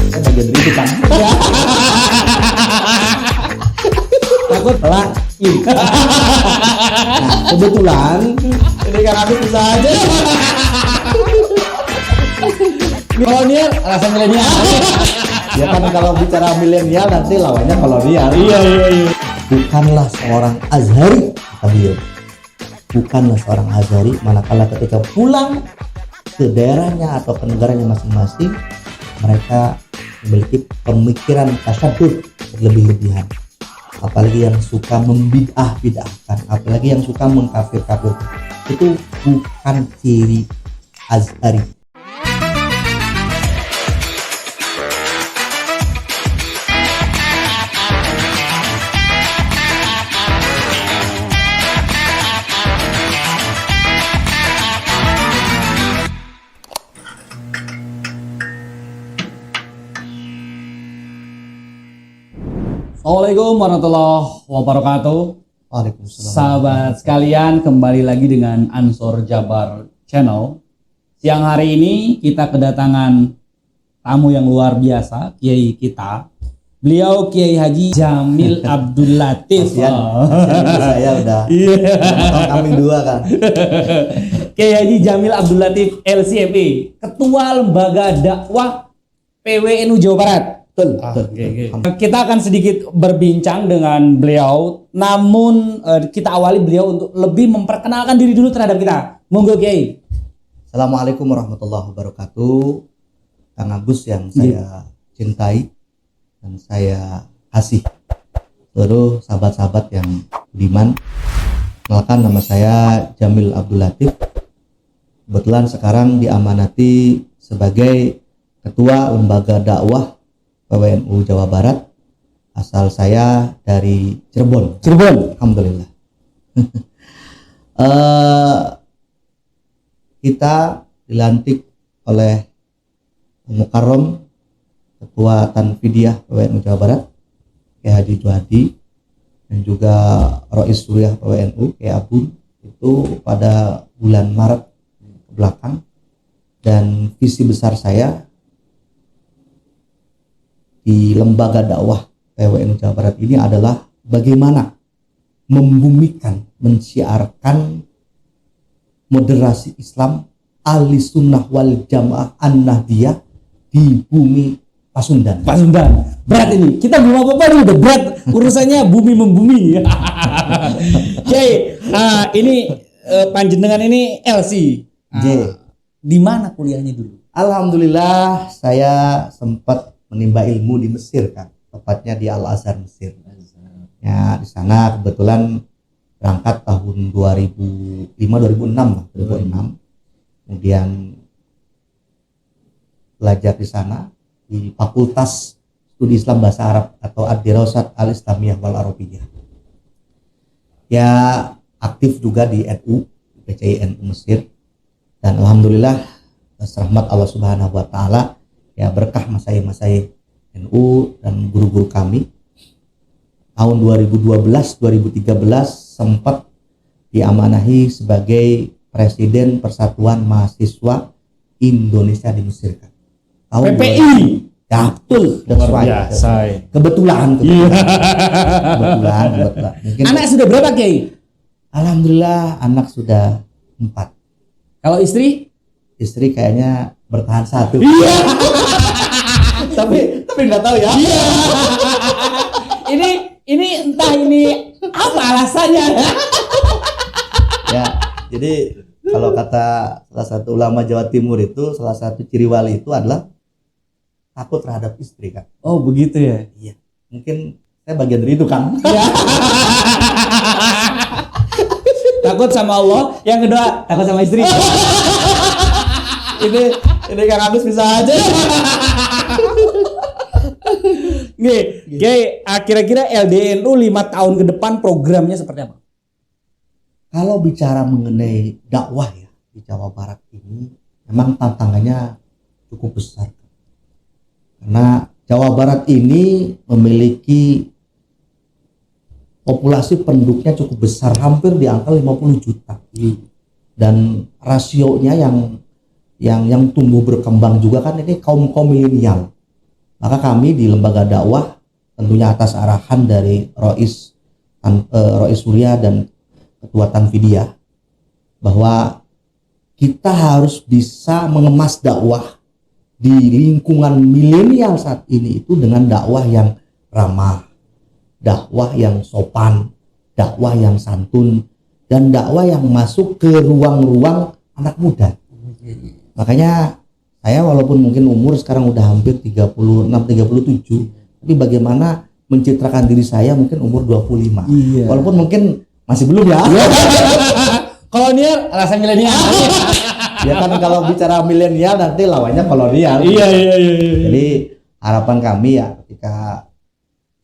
Saya bagian dari itu kan. Takut lain. Nah, kebetulan Ini kan aku bisa aja. kolonial rasa milenial. Ya kan kalau bicara milenial nanti lawannya kolonial. Iya. Bukanlah seorang Azhari, kata beliau. Bukanlah seorang Azhari, manakala ketika pulang ke daerahnya atau ke negaranya masing-masing, mereka memiliki pemikiran tasyadud berlebih-lebihan. Apalagi yang suka membid'ah-bid'ahkan, apalagi yang suka mengkafir-kafirkan. Itu bukan ciri Azhari. Assalamualaikum warahmatullahi wabarakatuh. Waalaikumsalam. Sahabat sekalian, kembali lagi dengan Ansor Jabar Channel. Siang hari ini kita kedatangan tamu yang luar biasa, kiai kita. Beliau Kiai Haji Jamil Abdul Latif. Saya udah kambing dua kan. Kiai Haji Jamil Abdul Latif LCME, Ketua Lembaga Dakwah PWNU Jawa Barat. Betul. Kita akan sedikit berbincang dengan beliau, namun kita awali beliau untuk lebih memperkenalkan diri dulu terhadap kita. Monggo Kiai. Assalamualaikum warahmatullahi wabarakatuh. Kang Agus yang saya cintai dan saya kasih, seluruh sahabat-sahabat yang budiman. Kenalkan, nama saya Jamil Abdul Latif. Kebetulan sekarang diamanati sebagai Ketua Lembaga Dakwah PWNU Jawa Barat. Asal saya dari Cirebon. Alhamdulillah. Kita dilantik oleh Mukarrom, Ketua Tanfidiyah PWNU Jawa Barat, Kiai Haji Juhadi, dan juga Rois Suriah PWNU Kiai Abun, itu pada bulan Maret ke belakang. Dan visi besar saya di Lembaga Dakwah PWNU Jawa Barat ini adalah bagaimana membumikan, mensiarkan moderasi Islam ahli sunnah wal jamaah an-nahdiyah di bumi Pasundan. Berat ini. Kita belum apa-apa nih, udah berat urusannya bumi membumi. Kiai, ini panjenengan ini LC. J. Di mana kuliahnya dulu? Alhamdulillah saya sempat menimba ilmu di Mesir kan, tepatnya di Al Azhar Mesir. Ya, di sana kebetulan berangkat tahun 2006. Kemudian belajar di sana di Fakultas Studi Islam Bahasa Arab atau Ad-Dirasat Al-Islamiyah wal Arabiyah. Ya, aktif juga di NU, PCI NU Mesir. Dan alhamdulillah atas rahmat Allah Subhanahu wa taala, ya berkah masayih-masayih NU dan guru-guru kami, tahun 2012-2013 sempat diamanahi sebagai Presiden Persatuan Mahasiswa Indonesia di Mesir kan. Tahun PPI. Ya betul. Luar biasa. Kebetulan. Mungkin Anak sudah berapa Kiai? alhamdulillah anak sudah 4. Kalau istri? Istri kayaknya bertahan 1. Iya. tapi nggak tahu ya. Iya. Ini entah ini apa alasannya. Ya, jadi kalau kata salah satu ulama Jawa Timur itu, salah satu ciri wali itu adalah takut terhadap istri kan. Oh begitu ya. Iya. Mungkin saya bagian dari itu kan. Ya. Takut sama Allah, yang kedua takut sama istri. ini Kang Agus bisa aja. Nih, kira-kira LDNU 5 tahun ke depan programnya seperti apa? Kalau bicara mengenai dakwah ya di Jawa Barat ini memang tantangannya cukup besar. Karena Jawa Barat ini memiliki populasi penduduknya cukup besar, hampir di angka 50 juta. Dan rasionya yang tumbuh berkembang juga kan ini kaum milenial. Maka kami di lembaga dakwah tentunya atas arahan dari Rois Surya dan Ketua Tanfidiyah bahwa kita harus bisa mengemas dakwah di lingkungan milenial saat ini itu dengan dakwah yang ramah, dakwah yang sopan, dakwah yang santun, dan dakwah yang masuk ke ruang-ruang anak muda. Makanya saya walaupun mungkin umur sekarang udah hampir 36, 37, tapi bagaimana mencitrakan diri saya mungkin umur 25. Iya. Walaupun mungkin masih belum ya. Kolonial rasa milenial. Ya kan kalau bicara milenial nanti lawannya kolonial. Iya. Jadi harapan kami ya ketika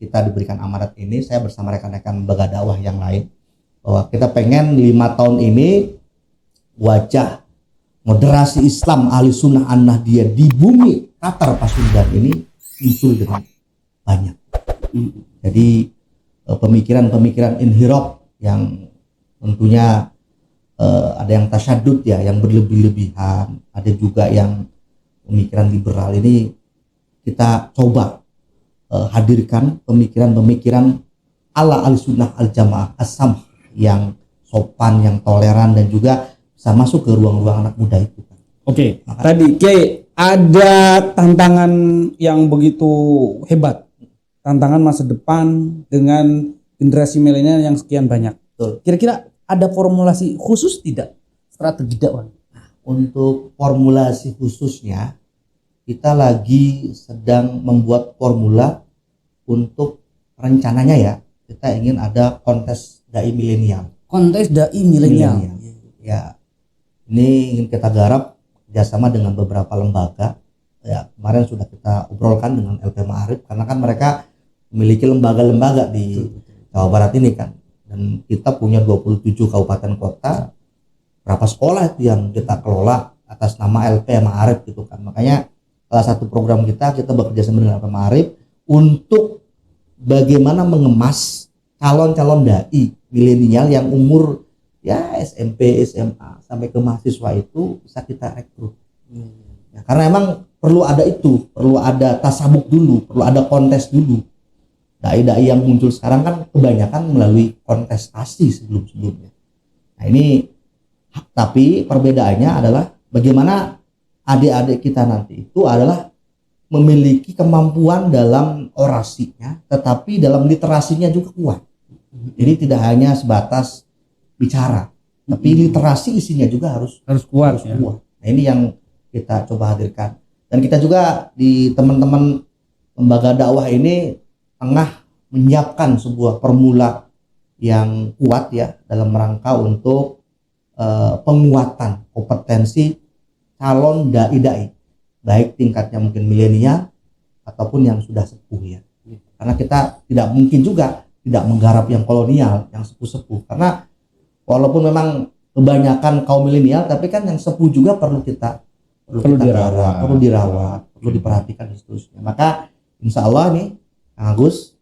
kita diberikan amanat ini, saya bersama rekan-rekan lembaga dakwah yang lain bahwa kita pengen 5 tahun ini wajah moderasi Islam Ahli Sunnah An-Nahdiyah di bumi Tatar Pasundan ini muncul dengan banyak. Jadi pemikiran-pemikiran inhiraf yang tentunya ada yang tasyadud ya, yang berlebih-lebihan, ada juga yang pemikiran liberal. Ini kita coba hadirkan pemikiran-pemikiran ala Ahlussunnah Al-Jamaah as-samh yang sopan, yang toleran, dan juga bisa masuk ke ruang-ruang anak muda itu. Oke, tadi Kiai ada tantangan yang begitu hebat, tantangan masa depan dengan generasi milenial yang sekian banyak. Betul. Kira-kira ada formulasi khusus tidak strategi dakwah? Untuk formulasi khususnya, kita lagi sedang membuat formula untuk rencananya ya, kita ingin ada kontes dai milenial. Kontes dai milenial. Ya, ini ingin kita garap kerjasama dengan beberapa lembaga. Ya, kemarin sudah kita obrolkan dengan LP Ma'arif karena kan mereka memiliki lembaga-lembaga di Jawa Barat ini kan. Dan kita punya 27 kabupaten kota, berapa sekolah itu yang kita kelola atas nama LP Ma'arif gitu kan. Makanya salah satu program kita bekerja sama dengan LP Ma'arif untuk bagaimana mengemas calon-calon dai milenial yang umur ya SMP, SMA sampai ke mahasiswa itu bisa kita rekrut. Ya, karena emang perlu ada itu, perlu ada tasabuk dulu, perlu ada kontes dulu. Dai-dai yang muncul sekarang kan kebanyakan melalui kontestasi sebelum-sebelumnya. Nah ini, tapi perbedaannya adalah bagaimana adik-adik kita nanti itu adalah memiliki kemampuan dalam orasinya, tetapi dalam literasinya juga kuat. Jadi tidak hanya sebatas bicara, tapi literasi isinya juga harus kuat. Kuat. Nah ini yang kita coba hadirkan. Dan kita juga di teman-teman lembaga dakwah ini tengah menyiapkan sebuah formula yang kuat ya dalam rangka untuk penguatan kompetensi calon dai-dai, baik tingkatnya mungkin milenial ataupun yang sudah sepuh ya. Karena kita tidak mungkin juga tidak menggarap yang kolonial, yang sepuh-sepuh. Karena walaupun memang kebanyakan kaum milenial, tapi kan yang sepuh juga perlu dirawat, perlu diperhatikan dan seterusnya. Maka insya Allah nih Kang Agus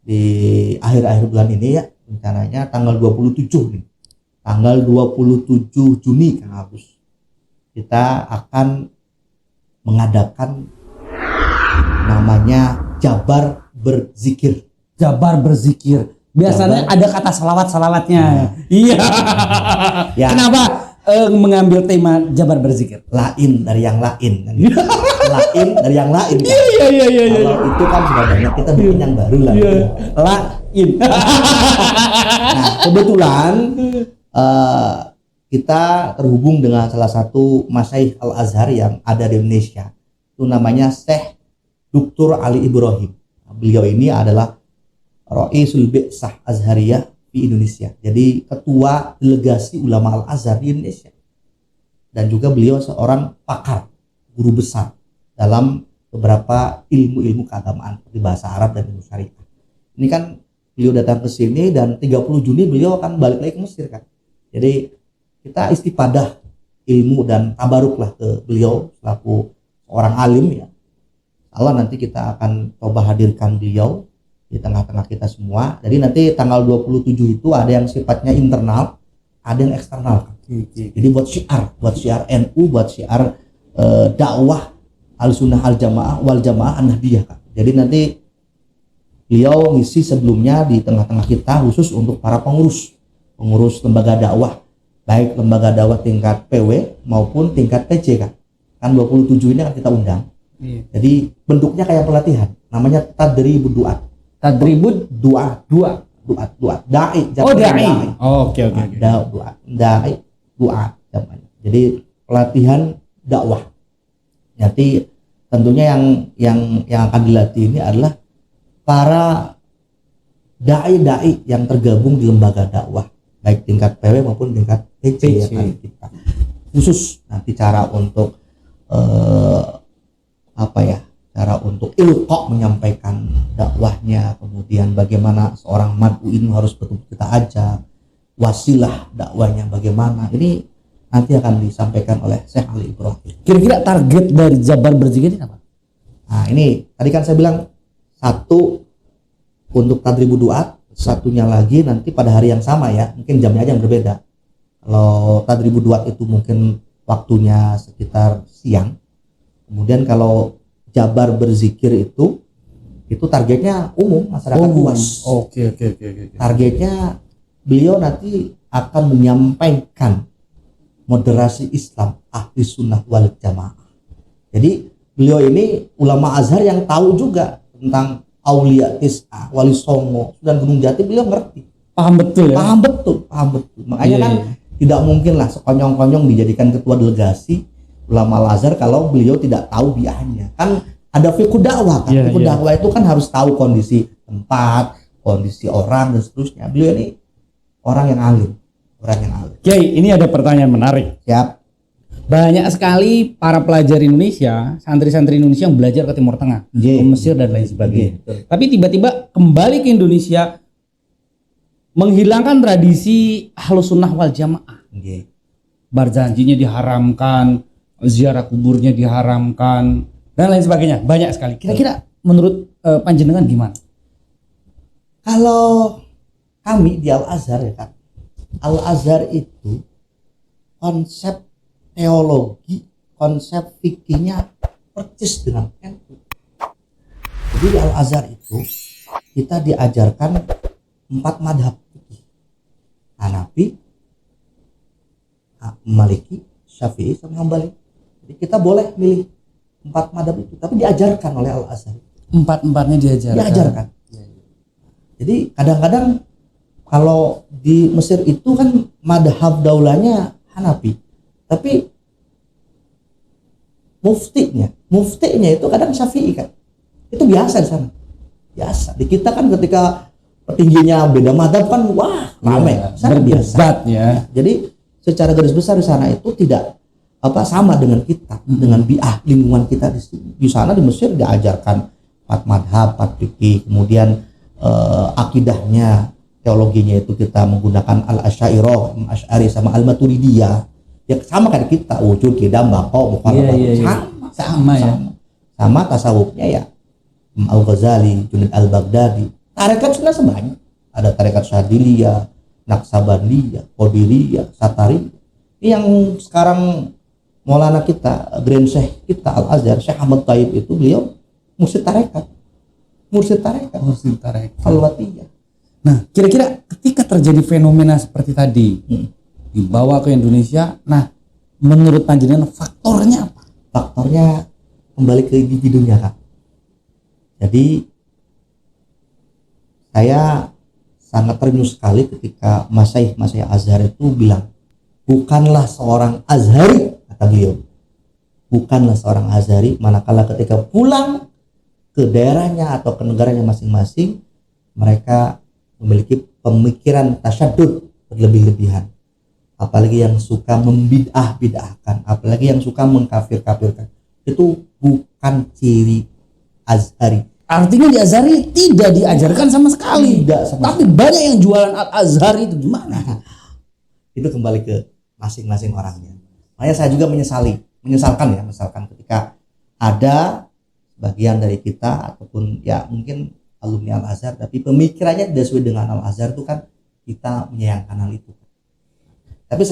di akhir-akhir bulan ini ya, rencananya tanggal 27 nih. Tanggal 27 Juni Kang Agus. Kita akan mengadakan namanya Jabar Berzikir. Jabar Berzikir. Biasanya ada kata salawat-salawatnya. Iya. Ya. Kenapa mengambil tema Jabar Berzikir? Lain dari yang lain kan. Lain dari yang lain kan. Iya. Kalau itu kan sudah banyak, kita bikin yang baru lah. Lain. Nah, kebetulan kita terhubung dengan salah satu Masyaikh Al-Azhar yang ada di Indonesia. Itu namanya Syekh Dr. Ali Ibrahim. Beliau ini adalah Roisul Bi'sah Azhariyah di Indonesia. Jadi ketua delegasi ulama Al-Azhar di Indonesia. Dan juga beliau seorang pakar, guru besar dalam beberapa ilmu-ilmu keagamaan seperti bahasa Arab dan ilmu syariah. Ini kan beliau datang ke sini dan 30 Juni beliau akan balik lagi ke Mesir kan. Jadi kita istifadah ilmu dan tabaruklah ke beliau selaku orang alim ya. Allah nanti kita akan coba hadirkan beliau di tengah-tengah kita semua. Jadi nanti tanggal 27 itu ada yang sifatnya internal, ada yang eksternal. Jadi buat syiar NU, buat syiar dakwah Al-Sunnah wal Jamaah An-Nahdiyah, Kak. Jadi nanti beliau ngisi sebelumnya di tengah-tengah kita khusus untuk para pengurus lembaga dakwah, baik lembaga dakwah tingkat PW maupun tingkat PC, Kak. Kan 27 ini akan kita undang. Iya. Jadi bentuknya kayak pelatihan, namanya tadribud duat. Tadribud Duat. Dai. Oh, dai. Oke. Dai duat namanya. Jadi pelatihan dakwah. Nanti tentunya yang akan dilatih ini adalah para dai yang tergabung di lembaga dakwah, baik tingkat PW maupun tingkat PC. Yang akan kita khusus nanti cara untuk cara untuk ilqa menyampaikan dakwahnya, kemudian bagaimana seorang mad'uin harus betul kita ajak, wasilah dakwahnya bagaimana, ini nanti akan disampaikan oleh Syekh Ali Ibrahim. Kira-kira target dari Jabar Berzikir ini apa? Nah ini tadi kan saya bilang satu untuk tadribud duat, satunya lagi nanti pada hari yang sama ya, mungkin jamnya aja yang berbeda. Kalau tadribud duat itu mungkin waktunya sekitar siang, kemudian kalau Jabar Berzikir itu targetnya umum, masyarakat luas. Oke. Targetnya beliau nanti akan menyampaikan moderasi Islam ahli sunnah wal jamaah. Jadi beliau ini ulama Azhar yang tahu juga tentang Aulia Tis'ah, Wali Songo dan Gunung Jati, beliau ngerti. Paham betul ya? Paham betul. Makanya kan tidak mungkin lah sekonyong-konyong dijadikan ketua delegasi ulama Al-Azhar kalau beliau tidak tahu biahnya. Kan ada fiqh dakwah kan. Fiqh dakwah itu kan harus tahu kondisi tempat, kondisi orang dan seterusnya. Beliau ini orang yang alim. Kiai, ini ada pertanyaan menarik. Siap. Banyak sekali para pelajar Indonesia, santri-santri Indonesia yang belajar ke Timur Tengah, ke Mesir dan lain sebagainya. Tapi tiba-tiba kembali ke Indonesia menghilangkan tradisi Ahlus Sunnah wal Jamaah. Berjanjinya diharamkan, ziarah kuburnya diharamkan dan lain sebagainya, banyak sekali. Kira-kira menurut panjenengan gimana? Kalau kami di Al-Azhar ya kan, Al-Azhar itu konsep teologi, konsep fikihnya persis dengan NU. Jadi di Al-Azhar itu kita diajarkan 4 madhab fikih: Hanafi, Maliki, Syafi'i, sama Hambali. Jadi kita boleh milih 4 madhab itu, tapi diajarkan oleh Al-Azhar. 4-4-nya diajarkan. Jadi kadang-kadang kalau di Mesir itu kan madhab daulahnya Hanafi, tapi muftinya itu kadang Syafi'i kan. Itu biasa di sana. Biasa. Di kita kan ketika petingginya beda madhab kan wah ramai. Sana biasa. Ya. Jadi secara garis besar di sana itu tidak sama dengan kita, dengan bi'ah lingkungan kita di sini. Di sana di Mesir diajarkan 4 madhab, 4 fikih, kemudian akidahnya, teologinya itu kita menggunakan al-Asy'ariyah, Asy'ari sama al-Maturidiyah. Ya sama kayak kita, wujud, qidam, baqa, sama ya. Sama tasawufnya ya Al-Ghazali, Junaid al-Baghdadi. Tarekat sudah sebanyak. Ada tarekat Syadziliyah, Naqsabandiyah, Qadiriyah, Satariyah. Ini yang sekarang Maulana kita, Grand Syekh kita Al-Azhar, Syekh Ahmad Thayyib itu beliau mursyid tarekat. Al-Watiyah. Nah, kira-kira ketika terjadi fenomena seperti tadi, dibawa ke Indonesia, nah menurut panjenengan faktornya apa? Faktornya kembali ke individunya, Kak. Jadi saya sangat terenyuh sekali ketika Masyaikh Azhar itu bilang, bukanlah seorang Azhari, kata beliau, bukanlah seorang Azhari manakala ketika pulang ke daerahnya atau ke negaranya masing-masing mereka memiliki pemikiran tasyadud berlebih-lebihan, apalagi yang suka membid'ah-bid'ahkan, apalagi yang suka mengkafir-kafirkan. Itu bukan ciri Azhari. Artinya di Azhari tidak diajarkan sama sekali. Tapi banyak yang jualan Al-Azhar itu gimana? Itu kembali ke masing-masing orangnya. Makanya saya juga menyesalkan ketika ada bagian dari kita ataupun ya mungkin alumni Al-Azhar tapi pemikirannya tidak sesuai dengan Al-Azhar, itu kan kita menyayangkan hal itu. Tapi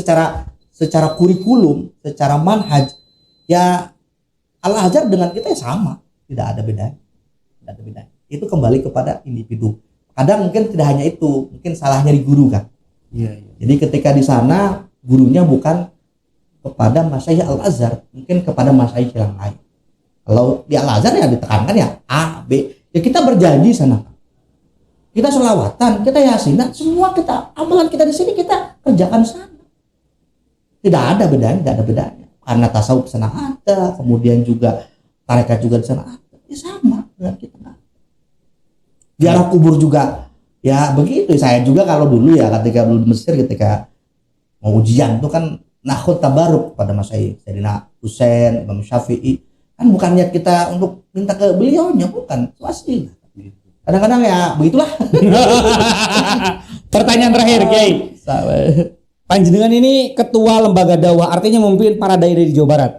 secara kurikulum, secara manhaj ya Al-Azhar dengan kita ya sama, tidak ada bedanya. Tidak ada bedanya. Itu kembali kepada individu. Kadang mungkin tidak hanya itu, mungkin salahnya di guru kan. Iya, iya. Jadi ketika di sana gurunya bukan kepada masyayikh Al-Azhar, mungkin kepada masyayikh yang lain. Kalau di Al-Azhar ya ditekankan ya A, B. Ya kita berjanji sana. Kita sholawatan, kita yasinan, semua kita amalan kita di sini kita kerjakan sana. Tidak ada bedanya, tidak ada bedanya. Karena tasawuf sana ada, kemudian juga tarekat juga di sana ada. Ya sama dengan kita. Di arah kubur juga ya begitu. Saya juga kalau dulu ya ketika dulu di Mesir ketika mau ujian itu kan nakhut tabaruk pada masyayikh Sayyidina Husain, Imam Syafi'i. Kan bukannya kita untuk minta ke beliaunya, bukan. Pasti. Kadang-kadang ya begitulah. Pertanyaan terakhir, Kiai. Panjenengan ini ketua lembaga dakwah, artinya memimpin para dai di Jawa Barat.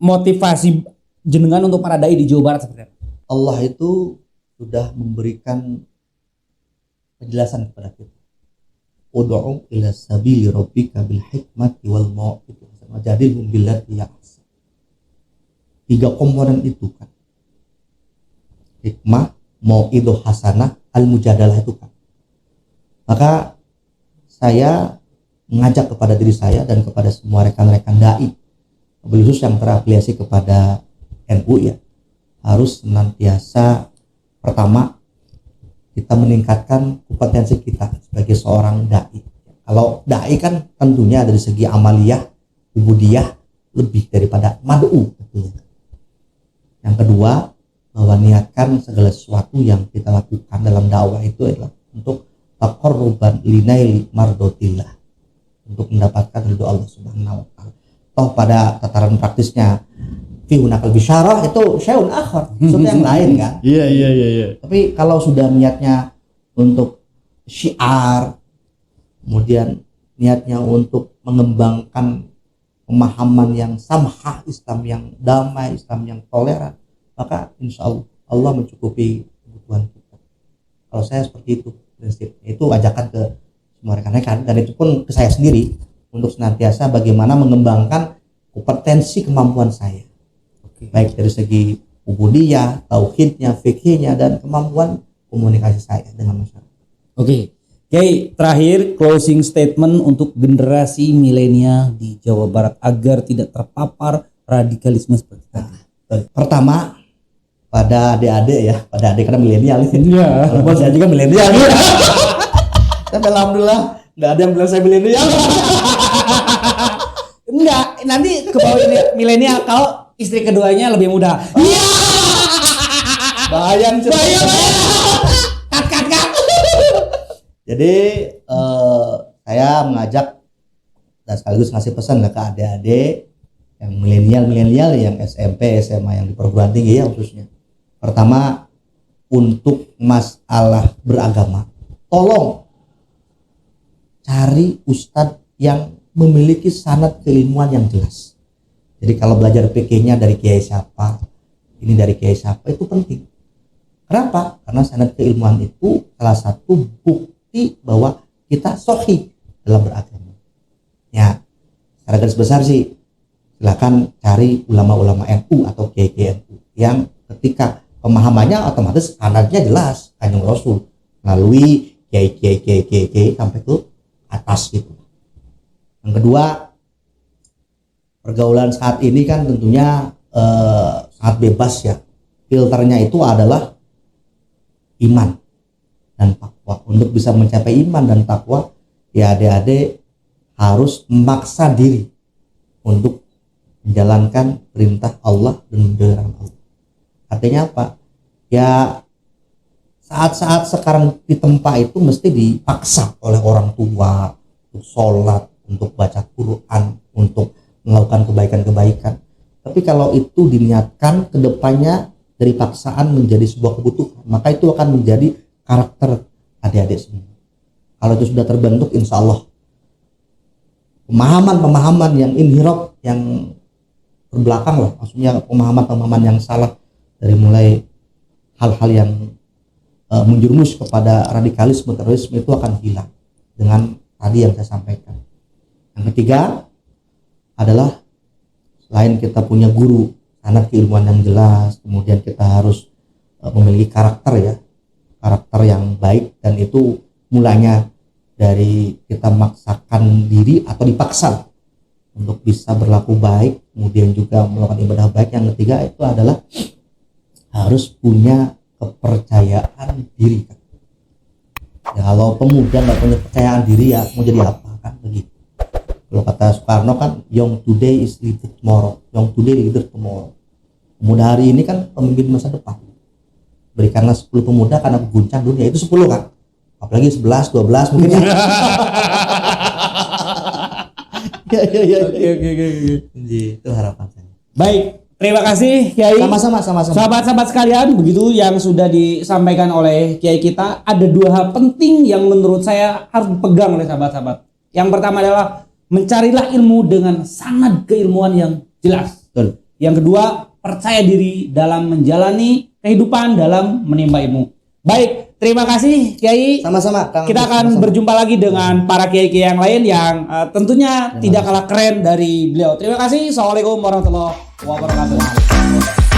Motivasi jenengan untuk para dai di Jawa Barat seperti apa? Allah itu sudah memberikan penjelasan kepada kita. Ud'u ila sabili rabbika bil hikmati wal mau'izati wajadilhum billati ahsan. 3 komponen itu kan. Hikmah, mau'izah hasanah, al-mujadalah itu kan. Maka saya mengajak kepada diri saya dan kepada semua rekan-rekan dai, khusus yang terafiliasi kepada NU ya, harus senantiasa pertama kita meningkatkan kompetensi kita sebagai seorang dai. Kalau dai kan tentunya dari segi amaliyah, ubudiyah lebih daripada mad'u. Yang kedua, bahwa niatkan segala sesuatu yang kita lakukan dalam dakwah itu adalah untuk taqarruban linaili mardotillah, untuk mendapatkan ridho Allah Subhanahu wa taala. Toh pada tataran praktisnya fi hunakal bisyarah itu syai'un akhar, sesuatu yang lain kan. Iya. Tapi kalau sudah niatnya untuk syiar, kemudian niatnya untuk mengembangkan pemahaman yang samhah, Islam yang damai, Islam yang toleran, maka insya Allah mencukupi kebutuhan kita. Kalau saya seperti itu prinsip, itu ajakan ke semua rekan-rekan, dan itu pun ke saya sendiri untuk senantiasa bagaimana mengembangkan kompetensi kemampuan saya, baik dari segi ubudiyah, tauhidnya, fikihnya, dan kemampuan komunikasi saya dengan masyarakat. Oke, Kiai, terakhir closing statement untuk generasi milenial di Jawa Barat agar tidak terpapar radikalisme seperti tadi. Pertama, pada adik-adik ya, pada adik karena milenial. Iya. Walaupun saya juga milenial. Tapi alhamdulillah nggak ada yang bilang saya milenial. Enggak, nanti ke bawah milenial kalau istri keduanya lebih muda. Iya. Bayang. Kat. Jadi saya mengajak dan sekaligus ngasih pesan ke adik-adik yang milenial, yang SMP, SMA, yang di perguruan tinggi ya khususnya. Pertama, untuk masalah beragama, tolong cari ustadz yang memiliki sanad keilmuan yang jelas. Jadi kalau belajar fikihnya dari kiai siapa, ini dari kiai siapa, itu penting. Kenapa? Karena sanad keilmuan itu salah satu bukti bahwa kita sahih dalam beragama. Ya, secara garis besar sih, silakan cari ulama-ulama NU atau kiai-kiai NU yang ketika pemahamannya otomatis sanadnya jelas Kanjeng Rasul melalui kiai sampai ke atas gitu. Yang kedua, pergaulan saat ini kan tentunya sangat bebas ya. Filternya itu adalah iman dan takwa. Untuk bisa mencapai iman dan takwa, ya adik-adik harus memaksa diri untuk menjalankan perintah Allah dan menjalankan Allah. Artinya apa? Ya saat-saat sekarang di tempat itu mesti dipaksa oleh orang tua untuk sholat, untuk baca Quran, untuk melakukan kebaikan-kebaikan. Tapi kalau itu diniatkan ke depannya dari paksaan menjadi sebuah kebutuhan, maka itu akan menjadi karakter adik-adik semua. Kalau itu sudah terbentuk, insya Allah pemahaman-pemahaman yang inhiraf, yang terbelakang lah, maksudnya pemahaman-pemahaman yang salah, dari mulai hal-hal yang menjerumus kepada radikalisme, terorisme, itu akan hilang dengan tadi yang saya sampaikan. Yang ketiga adalah selain kita punya guru sanad keilmuan yang jelas, kemudian kita harus memiliki karakter yang baik, dan itu mulanya dari kita memaksakan diri atau dipaksa untuk bisa berlaku baik, kemudian juga melakukan ibadah baik. Yang ketiga itu adalah harus punya kepercayaan diri kan. Ya, kalau pemuda nggak punya kepercayaan diri ya mau jadi apa kan begitu. Kalau kata Soekarno kan, young today is leader tomorrow, young today leader tomorrow. Pemuda hari ini kan pemimpin masa depan. Berikanlah 10 pemuda karena guncang dunia, itu 10 kan, apalagi 11 12 mungkin ya. Oke. Itu harapan saya. Baik, terima kasih Kiai. Sama-sama. Sahabat-sahabat sekalian, begitu yang sudah disampaikan oleh Kiai kita. Ada 2 hal penting yang menurut saya harus dipegang oleh sahabat-sahabat. Yang pertama adalah mencarilah ilmu dengan sanad keilmuan yang jelas. Betul. Yang kedua, percaya diri dalam menjalani kehidupan, dalam menimba ilmu. Baik, terima kasih Kiai. Sama-sama. Kita akan berjumpa lagi dengan para kiai-kiai yang lain yang tentunya tidak kalah keren dari beliau. Terima kasih. Assalamualaikum warahmatullahi wabarakatuh.